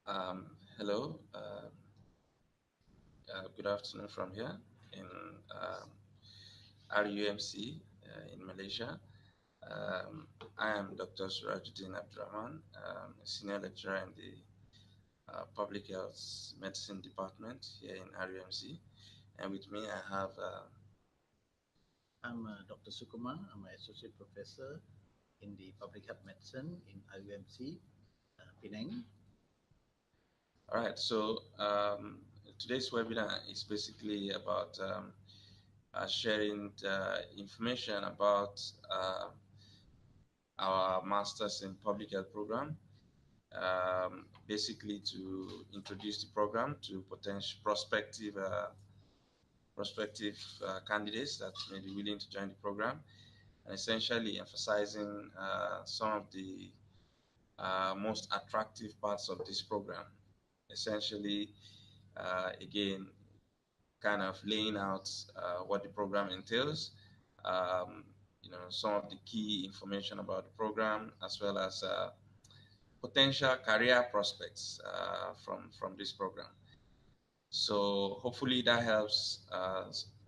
Hello, good afternoon from here in RUMC in Malaysia. I am Dr. Surajuddin Abdurrahman, a senior lecturer in the Public Health Medicine Department here in RUMC. And with me, I have I'm Dr. Sukumar. I'm an associate professor in the public health medicine in IUMC, Penang. all right. So today's webinar is basically about sharing information about our Masters in Public Health program, basically to introduce the program to potential prospective candidates that may be willing to join the program, and essentially emphasizing some of the most attractive parts of this program. Essentially, again, kind of laying out what the program entails, um, some of the key information about the program, as well as potential career prospects from this program. So hopefully that helps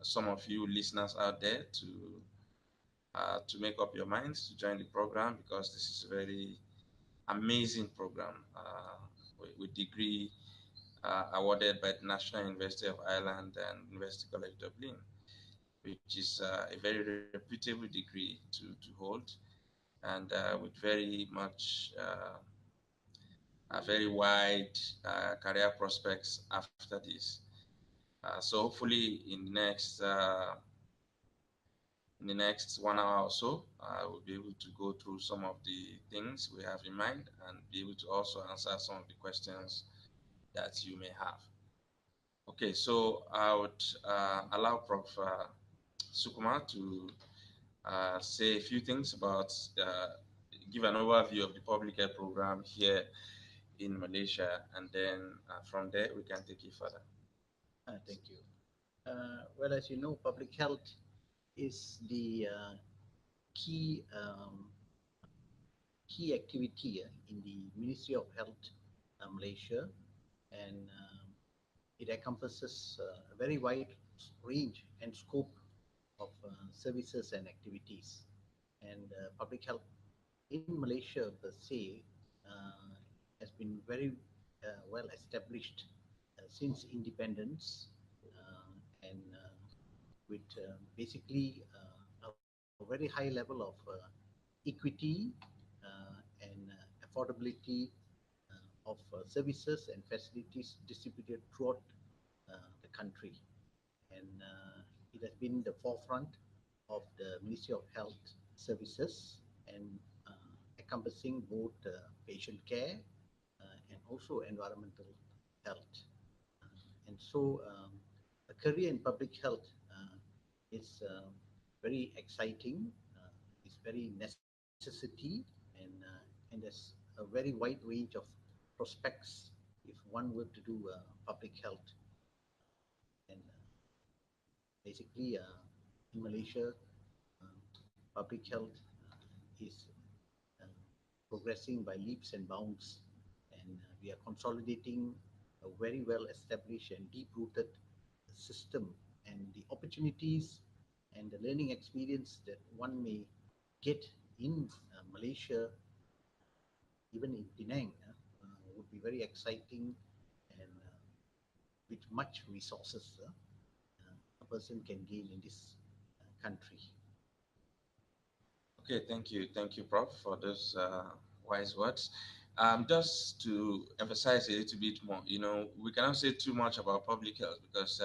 some of you listeners out there to make up your minds to join the program, because this is a very amazing program with degree awarded by the National University of Ireland and University College Dublin, which is a very reputable degree to hold, and with very much a very wide career prospects after this. So hopefully in the next 1 hour or so, we'll be able to go through some of the things we have in mind and be able to also answer some of the questions that you may have. Okay, so I would allow Prof. Sukumar to say a few things about, give an overview of the public health program here in Malaysia, and then from there we can take it further. Thank you. Well, as you know, public health is the key activity in the Ministry of Health, Malaysia, and it encompasses a very wide range and scope of services and activities. And public health in Malaysia per se has been very well established since independence, and with basically a very high level of equity and affordability of services and facilities distributed throughout the country. And it has been the forefront of the Ministry of Health services, and encompassing both patient care and also environmental health. And so a career in public health is very exciting, it's very necessity, and there's a very wide range of prospects if one were to do public health. And basically, in Malaysia, public health is progressing by leaps and bounds, and we are consolidating a very well established and deep rooted system, and the opportunities and the learning experience that one may get in Malaysia, even in Penang, would be very exciting, and with much resources a person can gain in this country. Okay, thank you, Prof, for those wise words. Just to emphasize a little bit more, we cannot say too much about public health, because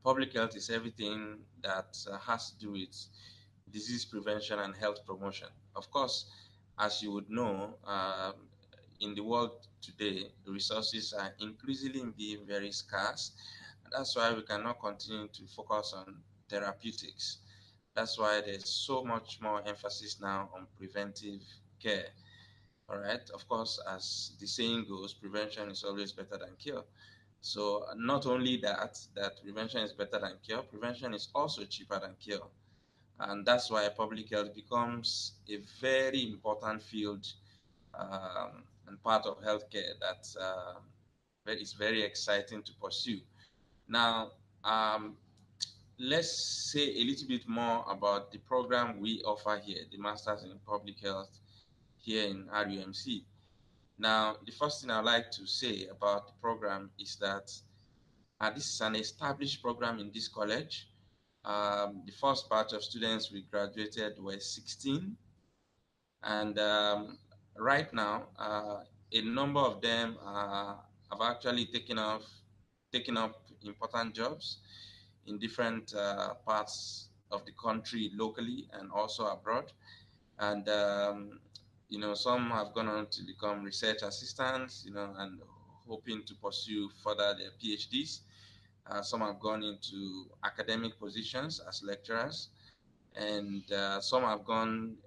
public health is everything that has to do with disease prevention and health promotion. Of course, as you would know, in the world today, resources are increasingly being very scarce. That's why we cannot continue to focus on therapeutics. That's why there's so much more emphasis now on preventive care. All right. Of course, as the saying goes, prevention is always better than cure. So not only that prevention is better than cure, prevention is also cheaper than cure. And that's why public health becomes a very important field, and part of healthcare that is very exciting to pursue. Now, um, let's say a little bit more about the program we offer here, the Masters in Public Health here in RUMC. Now, the first thing I'd like to say about the program is that this is an established program in this college. The first batch of students we graduated were 16, and right now, a number of them have actually taken up important jobs in different parts of the country locally and also abroad. And some have gone on to become research assistants, and hoping to pursue further their PhDs. Some have gone into academic positions as lecturers, and some have gone,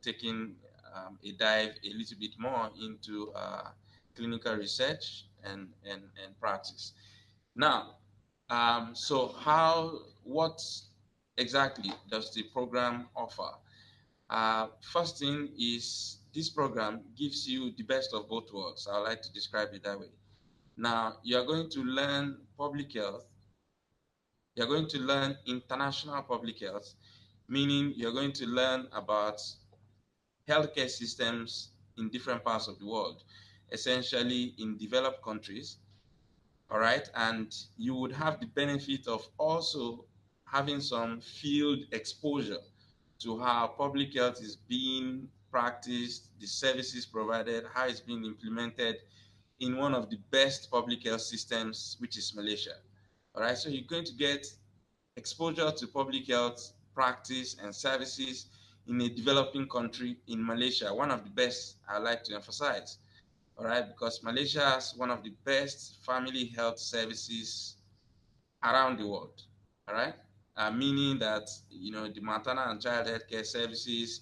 taking a dive a little bit more into clinical research and practice. Now, what exactly does the program offer? First thing is this program gives you the best of both worlds. I would like to describe it that way. Now, you're going to learn public health. You're going to learn international public health, meaning you're going to learn about healthcare systems in different parts of the world, essentially in developed countries. All right. And you would have the benefit of also having some field exposure to how public health is being practiced, the services provided, how it's being implemented in one of the best public health systems, which is Malaysia. All right. So you're going to get exposure to public health practice and services in a developing country in Malaysia, one of the best I like to emphasize. All right, because Malaysia has one of the best family health services around the world. All right, meaning that the maternal and child health care services,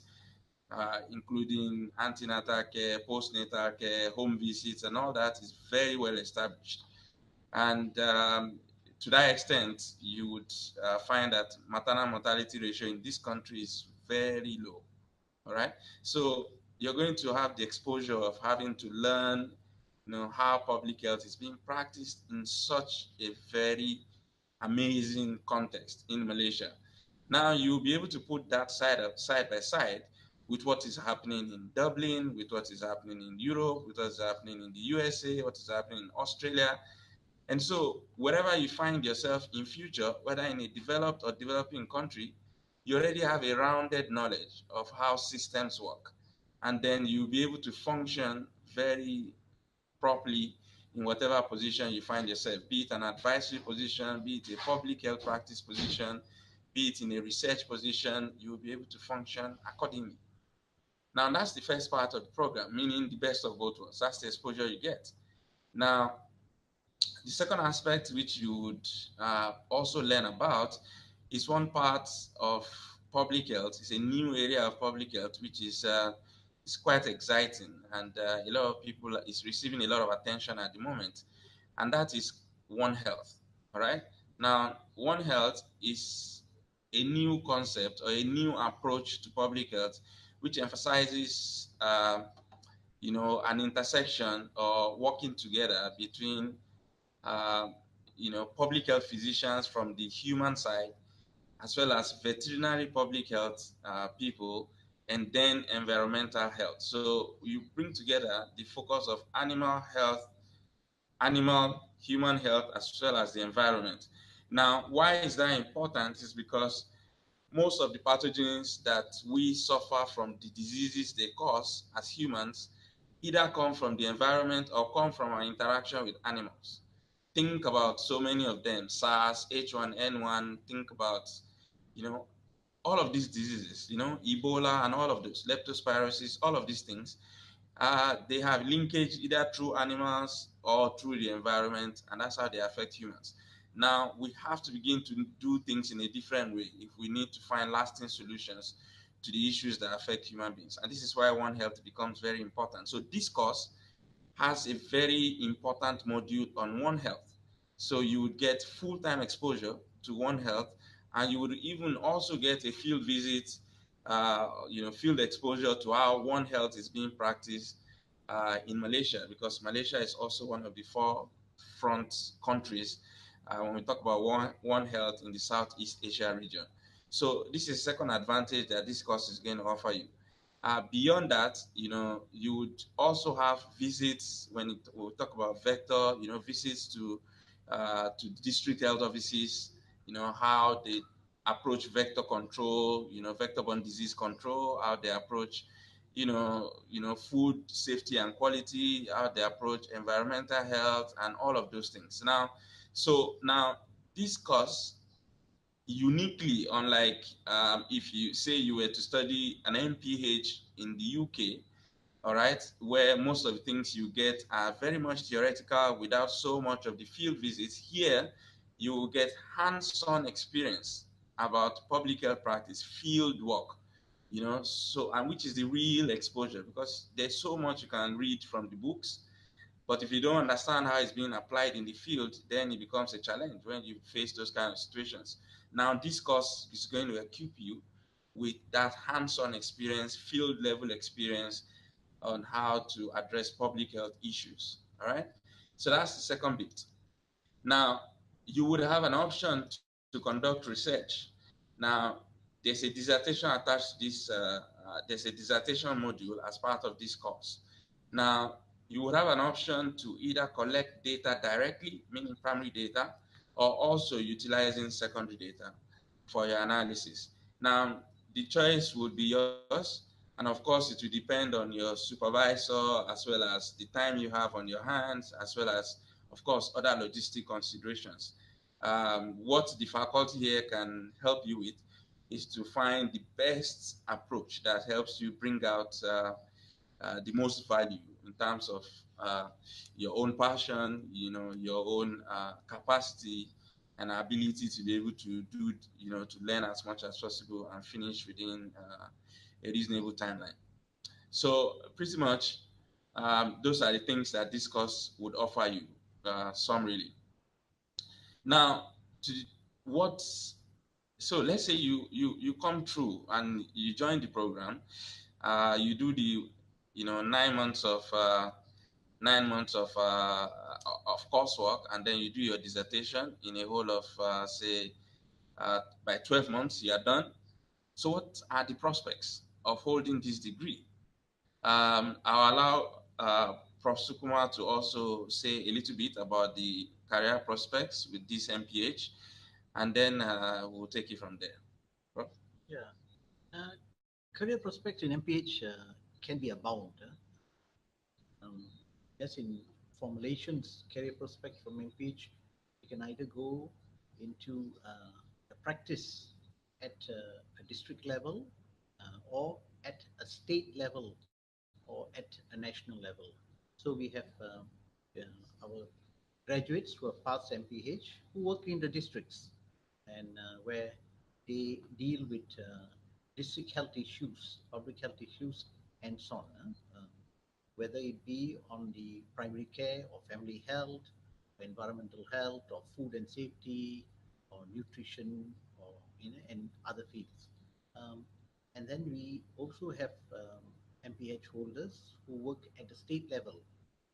including antenatal care, postnatal care, home visits, and all that, is very well established. And to that extent, you would find that maternal mortality ratio in this country is very low. All right. So you're going to have the exposure of having to learn, how public health is being practiced in such a very amazing context in Malaysia. Now you'll be able to put that side by side with what is happening in Dublin, with what is happening in Europe, with what is happening in the USA, what is happening in Australia. And so wherever you find yourself in future, whether in a developed or developing country, you already have a rounded knowledge of how systems work. And then you'll be able to function very properly in whatever position you find yourself, be it an advisory position, be it a public health practice position, be it in a research position, you'll be able to function accordingly. Now, that's the first part of the program, meaning the best of both worlds. That's the exposure you get. Now, the second aspect which you would also learn about is one part of public health. It's a new area of public health which is quite exciting, and a lot of people is receiving a lot of attention at the moment, and that is One Health. All right. Now, One Health is a new concept or a new approach to public health, which emphasizes an intersection or working together between uh, public health physicians from the human side, as well as veterinary public health people, and then environmental health. So you bring together the focus of animal health, human health, as well as the environment. Now, why is that important? Is because most of the pathogens that we suffer from, the diseases they cause as humans, either come from the environment or come from our interaction with animals. Think about so many of them: SARS, H1N1. Think about, all of these diseases, Ebola and all of those, leptospirosis, all of these things. They have linkage either through animals or through the environment, and that's how they affect humans. Now, we have to begin to do things in a different way if we need to find lasting solutions to the issues that affect human beings. And this is why One Health becomes very important. So this course has a very important module on One Health. So you would get full-time exposure to One Health, and you would even also get a field visit, field exposure to how One Health is being practiced in Malaysia, because Malaysia is also one of the four front countries when we talk about One Health in the Southeast Asia region. So this is second advantage that this course is going to offer you. Beyond that, you would also have visits when we talk about vector, visits to district health offices, how they approach vector control, vector-borne disease control, how they approach, food safety and quality, how they approach environmental health, and all of those things. Now, this course uniquely, unlike if you say you were to study an MPH in the UK, all right, where most of the things you get are very much theoretical without so much of the field visits. Here, you will get hands-on experience about public health practice, field work, so, and which is the real exposure, because there's so much you can read from the books, but if you don't understand how it's being applied in the field, then it becomes a challenge when you face those kind of situations. Now, this course is going to equip you with that hands-on experience, field level experience on how to address public health issues. All right. So that's the second bit. Now, you would have an option to conduct research. Now, there's a dissertation attached to this. There's a dissertation module as part of this course. Now, you would have an option to either collect data directly, meaning primary data, or also utilizing secondary data for your analysis. Now, the choice would be yours, and of course, it will depend on your supervisor, as well as the time you have on your hands, as well as, of course, other logistic considerations. What the faculty here can help you with is to find the best approach that helps you bring out the most value in terms of your own passion, your own capacity and ability to be able to do, to learn as much as possible and finish within a reasonable timeline. So pretty much, those are the things that this course would offer you, summarily. Now, to what? So let's say you come through and you join the program. You do the 9 months of 9 months of coursework, and then you do your dissertation in a whole of say by 12 months you are done. So what are the prospects of holding this degree? I'll allow Prof. Sukumar to also say a little bit about the career prospects with this MPH, and then we'll take it from there. Prof? Yeah. Career prospects in MPH can be abound. Yes, in formulations, career prospects from MPH, you can either go into the practice at a district level or at a state level or at a national level. So we have our graduates who have passed MPH who work in the districts and where they deal with district health issues, public health issues, and so on. Whether it be on the primary care or family health, or environmental health, or food and safety, or nutrition, or and other fields. Um, and then we also have MPH holders who work at the state level,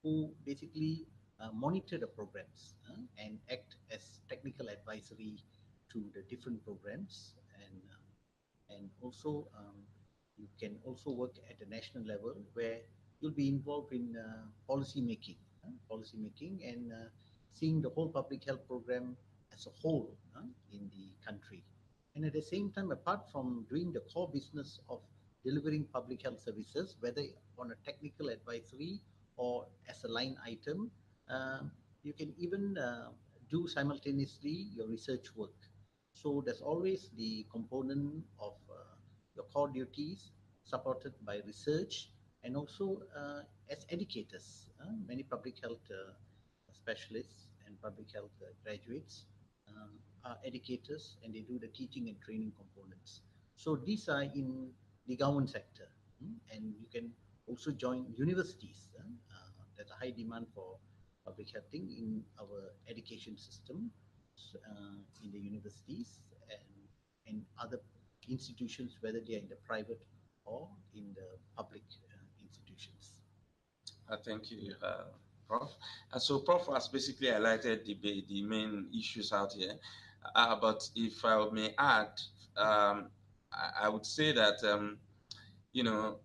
who basically monitor the programs and act as technical advisory to the different programs, and also you can also work at the national level where you'll be involved in policy making and seeing the whole public health program as a whole in the country. And at the same time, apart from doing the core business of delivering public health services, whether on a technical advisory or as a line item, you can even do simultaneously your research work. So there's always the component of your core duties supported by research and also as educators. Many public health specialists and public health graduates are educators and they do the teaching and training components. So these are in the government sector. And you can also join universities. There's a high demand for public health in our education system, in the universities and other institutions, whether they are in the private or in the public institutions. Thank you, Prof. So Prof has basically highlighted the main issues out here. But if I may add, I would say that you know,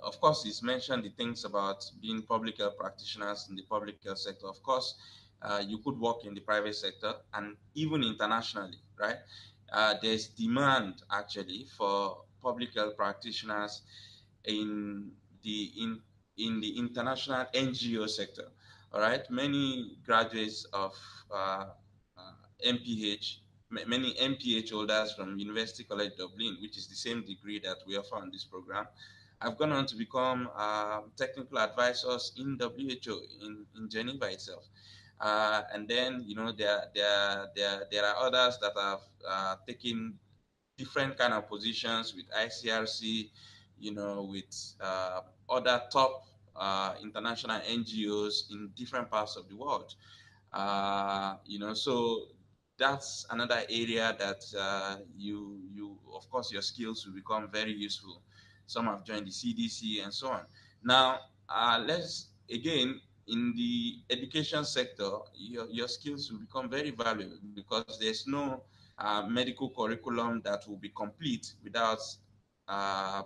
of course, he's mentioned the things about being public health practitioners in the public health sector. Of course, you could work in the private sector and even internationally, right? There's demand actually for public health practitioners in the in in the international NGO sector. All right, many graduates of uh, MPH, many MPH holders from University College Dublin, which is the same degree that we offer on this program, have gone on to become technical advisors in WHO in Geneva itself. And then there are others that have taken different kind of positions with ICRC, with other top international NGOs in different parts of the world. So that's another area that you of course your skills will become very useful. Some have joined the CDC and so on. Now, let's again in the education sector, your skills will become very valuable because there's no medical curriculum that will be complete without uh,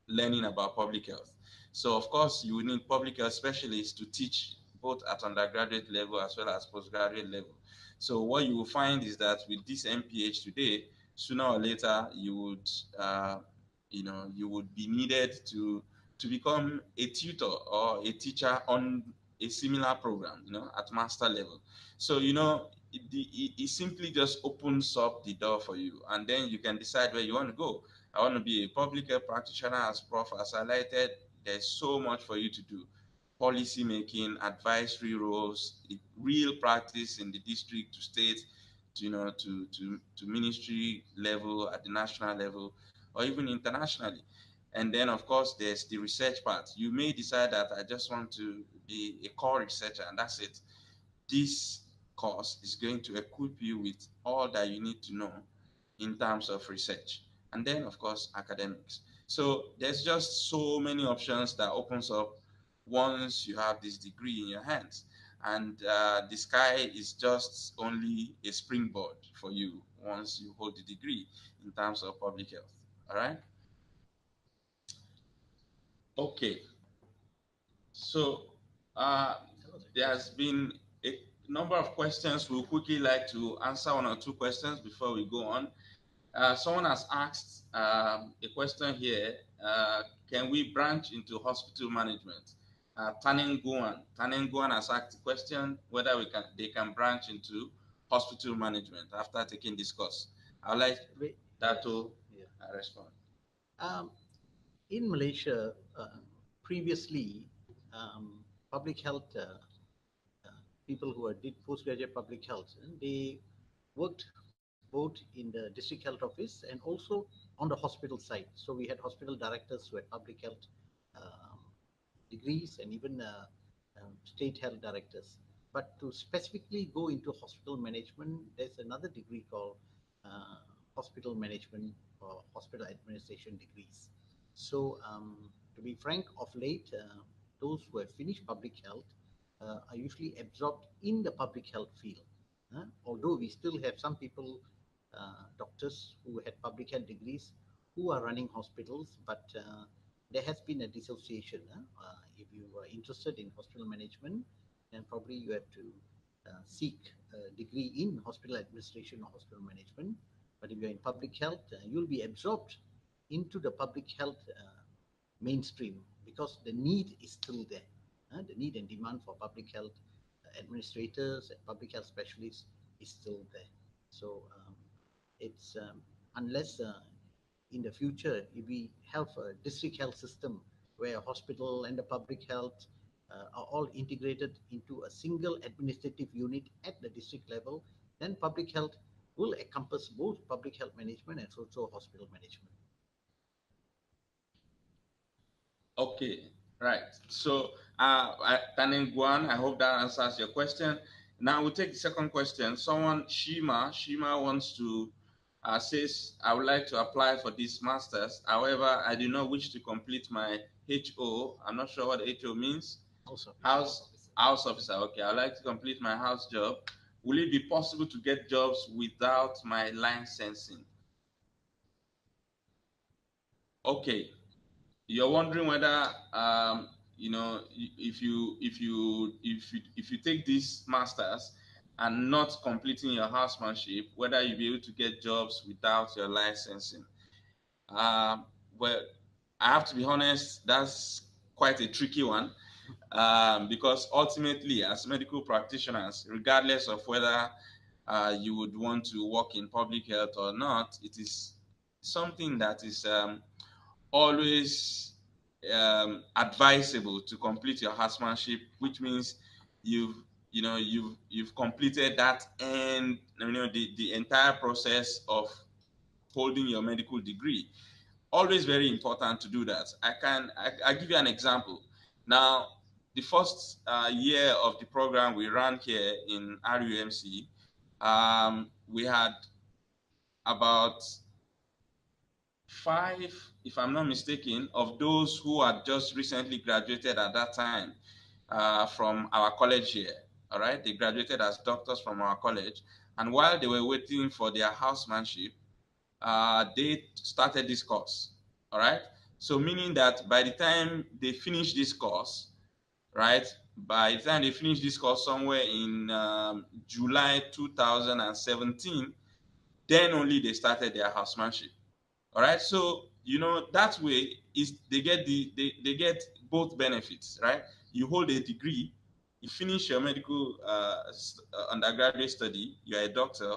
learning about public health. So, of course, you will need public health specialists to teach both at undergraduate level as well as postgraduate level. So, what you will find is that with this MPH today, sooner or later, uh, you would be needed to become a tutor or a teacher on a similar program, at master level. So, it simply just opens up the door for you, and then you can decide where you want to go. I want to be a public health practitioner, as Prof has highlighted. There's so much for you to do: policy making, advisory roles, real practice in the district to state, to ministry level at the national level, or even internationally. And then, of course, there's the research part. You may decide that I just want to be a core researcher, and that's it. This course is going to equip you with all that you need to know in terms of research. And then, of course, academics. So there's just so many options that opens up once you have this degree in your hands. And the sky is just only a springboard for you once you hold the degree in terms of public health. All right? Okay. So uh, there has been a number of questions. We'll quickly like to answer one or two questions before we go on. Someone has asked a question here. Can we branch into hospital management? Tanenguan has asked a question whether they can branch into hospital management after taking this course. I'd like Dato Yes. respond. Um, in Malaysia, previously, public health people who did postgraduate public health, and they worked both in the district health office and also on the hospital side. So we had hospital directors who had public health um, degrees and even state health directors. But to specifically go into hospital management, there's another degree called uh, hospital management or hospital administration degrees. So, to be frank, of late, those who have finished public health are usually absorbed in the public health field. Although we still have some people, doctors who had public health degrees, who are running hospitals, but there has been a dissociation. If you are interested in hospital management, then probably you have to seek a degree in hospital administration or hospital management. But if you're in public health, you'll be absorbed into the public health mainstream because the need is still there. The need and demand for public health administrators and public health specialists is still there. So it's unless in the future, if we have a district health system where a hospital and the public health are all integrated into a single administrative unit at the district level, then public health will encompass both public health management and also hospital management. Okay, right. So, Taning Guan, I hope that answers your question. Now we'll take the second question. Shima wants to says, I would like to apply for this master's. However, I do not wish to complete my HO. I'm not sure what HO means. house officer. House officer. Okay, I'd like to complete my house job. Will it be possible to get jobs without my licensing? Okay, you're wondering whether if you take these masters and not completing your housemanship, whether you'll be able to get jobs without your licensing. Um, well, I have to be honest, that's quite a tricky one, because ultimately, as medical practitioners, regardless of whether you would want to work in public health or not, it is something that is always advisable to complete your housemanship, which means you've completed that, and the entire process of holding your medical degree. Always very important to do that. I give you an example. Now, the first year of the program we ran here in RUMC, we had about five, if I'm not mistaken, of those who had just recently graduated at that time from our college here. All right, they graduated as doctors from our college, and while they were waiting for their housemanship, they started this course. All right, so meaning that by the time they finish this course, right, by the time they finish this course somewhere in July 2017, then only they started their housemanship. All right, so that way is they get both benefits, right? You hold a degree, you finish your medical undergraduate study, you're a doctor.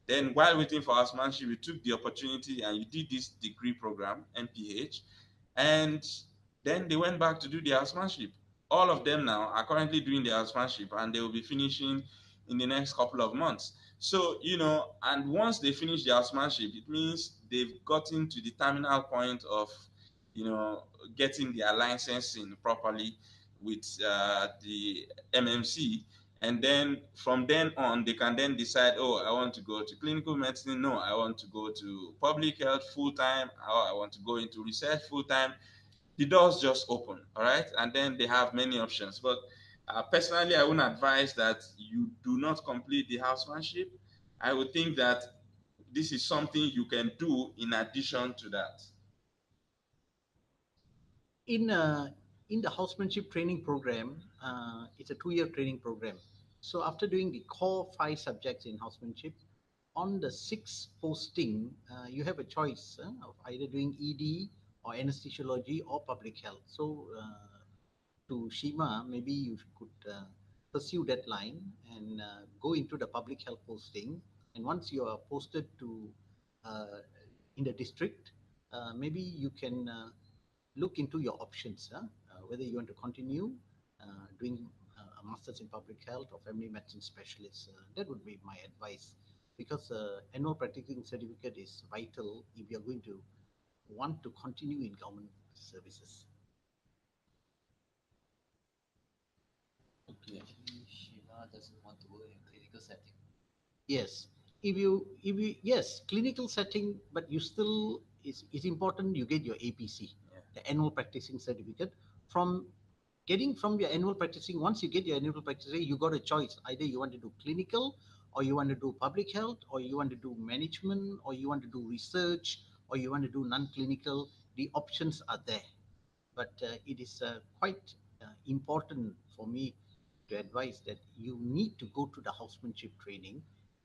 Then while waiting for housemanship, you took the opportunity and you did this degree program, MPH, and then they went back to do their housemanship. All of them now are currently doing their housemanship, and they will be finishing in the next couple of months. So, and once they finish their housemanship, it means they've gotten to the terminal point of, getting their licensing properly with the MMC. And then from then on, they can then decide, oh, I want to go to clinical medicine. No, I want to go to public health full time. Or I want to go into research full time. The doors just open, all right? And then they have many options. But personally, I wouldn't advise that you do not complete the housemanship. I would think that this is something you can do in addition to that. In in the housemanship training program, it's a 2-year training program. So after doing the core 5 subjects in housemanship, on the sixth posting, you have a choice of either doing ED or anesthesiology or public health. So to Shima, maybe you could pursue that line and go into the public health posting. And once you are posted to in the district, maybe you can look into your options, whether you want to continue doing a master's in public health or family medicine specialist. That would be my advice, because annual practicing certificate is vital if you're going to want to continue in government services. Okay. Shiva doesn't want to work in clinical setting. Yes, if you yes, clinical setting, but you still is important. You get your APC, Yeah. the annual practicing certificate. From getting from your annual practicing, once you get your annual practicing, you got a choice. Either you want to do clinical, or you want to do public health, or you want to do management, or you want to do research, or you want to do non-clinical. The options are there, but it is quite important for me to advise that you need to go to the housemanship training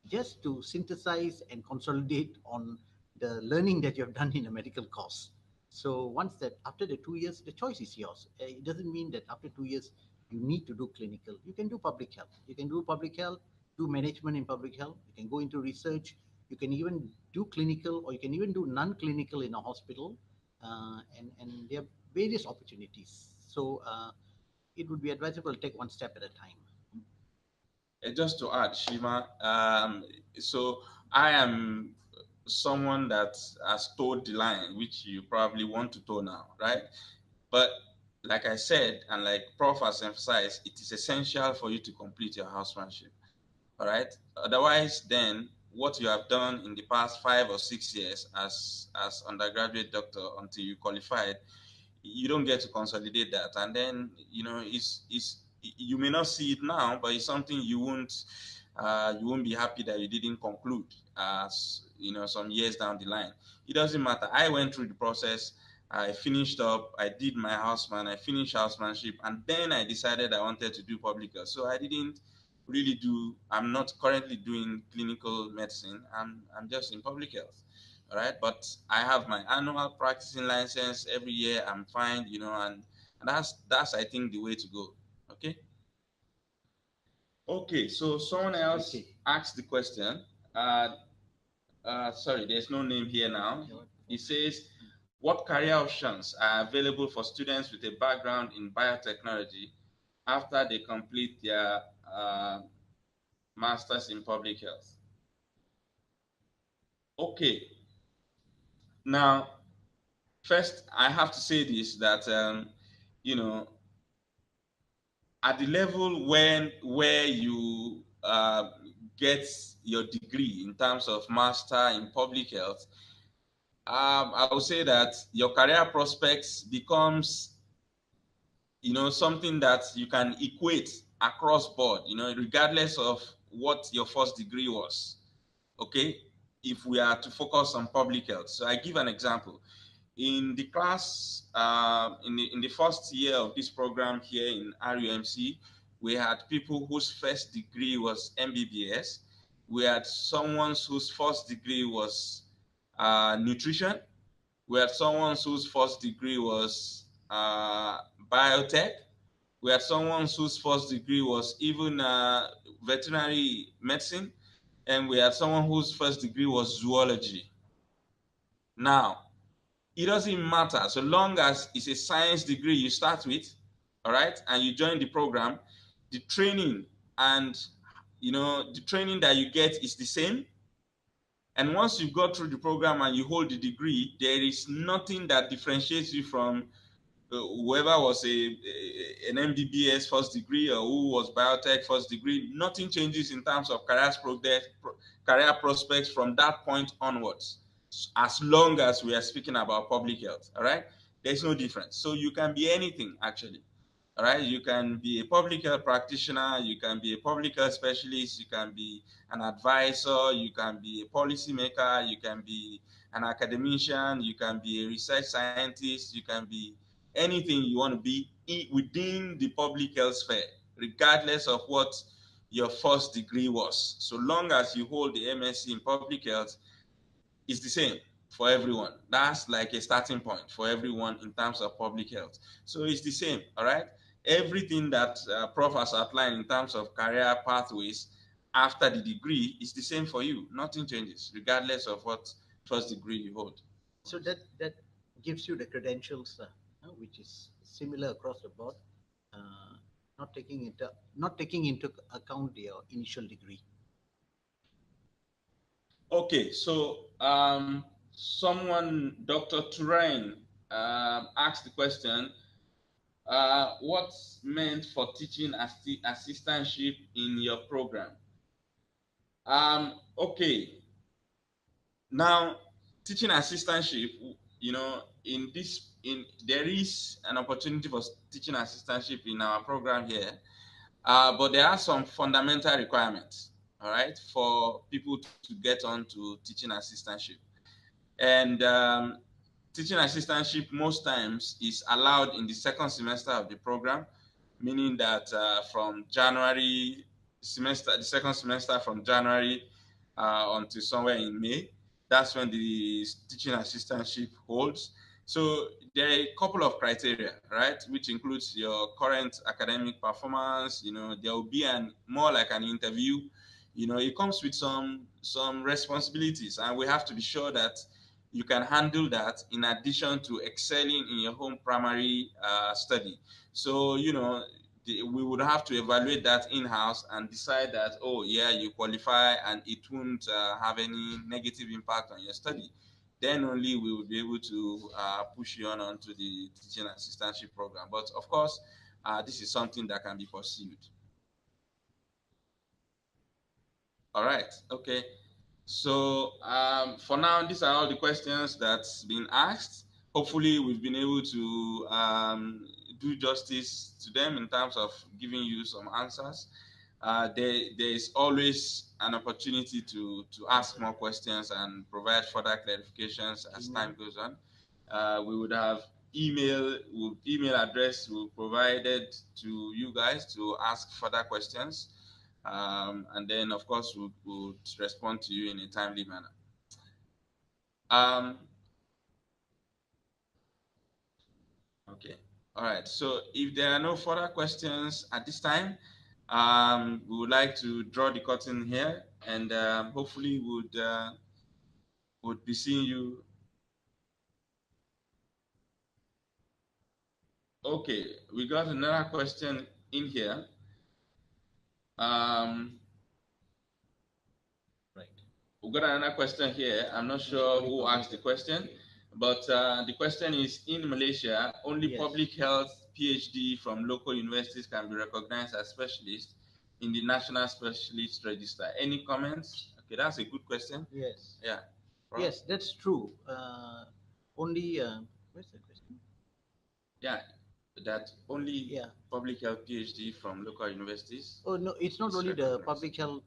just to synthesize and consolidate on the learning that you have done in a medical course. So once that, after the 2 years, the choice is yours. It doesn't mean that after 2 years you need to do clinical. You can do public health. You can do public health, do management in public health. You can go into research. You can even do clinical, or you can even do non-clinical in a hospital. And there are various opportunities. So it would be advisable to take one step at a time. Just to add, Shima, so I am someone that has towed the line, which you probably want to tow now, right? But like I said, and like Prof has emphasized, it is essential for you to complete your housemanship. All right. Otherwise, then what you have done in the past 5 or 6 years as undergraduate doctor until you qualified you don't get to consolidate that, and then it's you may not see it now, but it's something you won't be happy that you didn't conclude some years down the line. It doesn't matter. I went through the process. I finished up. I did my houseman. I finished housemanship, and then I decided I wanted to do public health. So I didn't really do. I'm not currently doing clinical medicine. I'm just in public health. All right, but I have my annual practicing license every year. I'm fine, and that's I think the way to go. Okay. Okay, so someone else asked the question. Sorry, there's no name here now. It says, what career options are available for students with a background in biotechnology after they complete their master's in public health? Okay, now, first, I have to say this, that, you know, at the level where you get your degree in terms of master in public health, I would say that your career prospects becomes, something that you can equate across board, regardless of what your first degree was. Okay, if we are to focus on public health. So I give an example. In the class, in the first year of this program here in RUMC, we had people whose first degree was MBBS. We had someone whose first degree was nutrition. We had someone whose first degree was biotech. We had someone whose first degree was even veterinary medicine. And we had someone whose first degree was zoology. Now, it doesn't matter so long as it's a science degree you start with, all right, and you join the program, the training and the training that you get is the same. And once you go through the program and you hold the degree, there is nothing that differentiates you from whoever was an MBBS first degree or who was biotech first degree. Nothing changes in terms of career prospects from that point onwards, as long as we are speaking about public health. All right, there's no difference. So you can be anything actually. All right, you can be a public health practitioner, you can be a public health specialist, you can be an advisor, you can be a policymaker, you can be an academician, you can be a research scientist, you can be anything you want to be within the public health sphere, regardless of what your first degree was. So long as you hold the MSc in public health, it's the same for everyone. That's like a starting point for everyone in terms of public health. So it's the same, all right? Everything that Prof has outlined in terms of career pathways after the degree is the same for you. Nothing changes, regardless of what first degree you hold. So that gives you the credentials, which is similar across the board, uh, not taking into account your initial degree. Okay, so someone, Dr. Turain, asked the question, what's meant for teaching assistantship in your program? Okay, now teaching assistantship, there is an opportunity for teaching assistantship in our program here, but there are some fundamental requirements, all right, for people to get on to teaching assistantship. And teaching assistantship most times is allowed in the second semester of the program, meaning that from the second semester from January until somewhere in May, that's when the teaching assistantship holds. So there are a couple of criteria, right, which includes your current academic performance. There will be more like an interview. It comes with some responsibilities, and we have to be sure that you can handle that in addition to excelling in your home primary study. So, we would have to evaluate that in-house and decide that, oh, yeah, you qualify and it won't have any negative impact on your study. Then only we will be able to push you on onto the teaching assistantship program. But of course, this is something that can be pursued. All right, okay. So for now, these are all the questions that's been asked. hopefully we've been able to do justice to them in terms of giving you some answers. There is always an opportunity to ask more questions and provide further clarifications as time goes on. We would have email address we provided to you guys to ask further questions. And then, of course, we'll respond to you in a timely manner. Okay. All right. So if there are no further questions at this time, we would like to draw the curtain here, and hopefully would be seeing you. Okay, we got another question in here. Right. We got another question here. I'm not sure who asked the question, but the question is: in Malaysia, only public health PhD from local universities can be recognized as specialists in the National Specialist Register. Any comments? Okay, that's a good question. Yes. Yeah. Prof? Yes, that's true. Only, where's the question? Yeah, that only public health PhD from local universities. Oh, no, it's not only the public health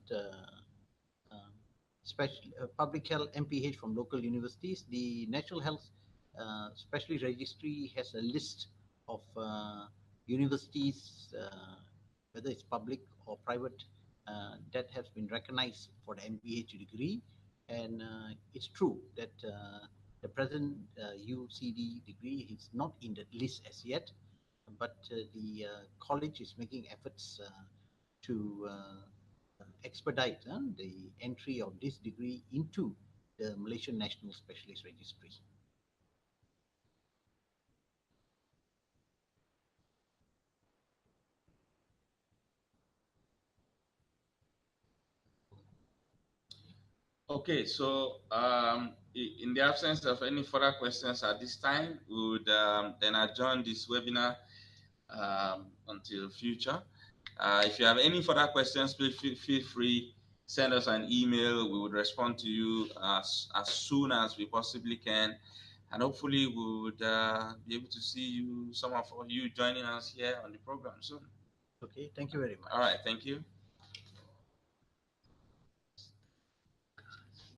public health MPH from local universities. The National Health Specialist Registry has a list of universities, whether it's public or private, that has been recognized for the MPH degree. And it's true that the present UCD degree is not in the list as yet, but the college is making efforts to expedite the entry of this degree into the Malaysian National Specialist Registry. Okay, so in the absence of any further questions at this time, we would then adjourn this webinar until future. If you have any further questions, please feel free, send us an email. We would respond to you as soon as we possibly can. And hopefully we would be able to see you, some of you joining us here on the program soon. Okay, thank you very much. All right, thank you.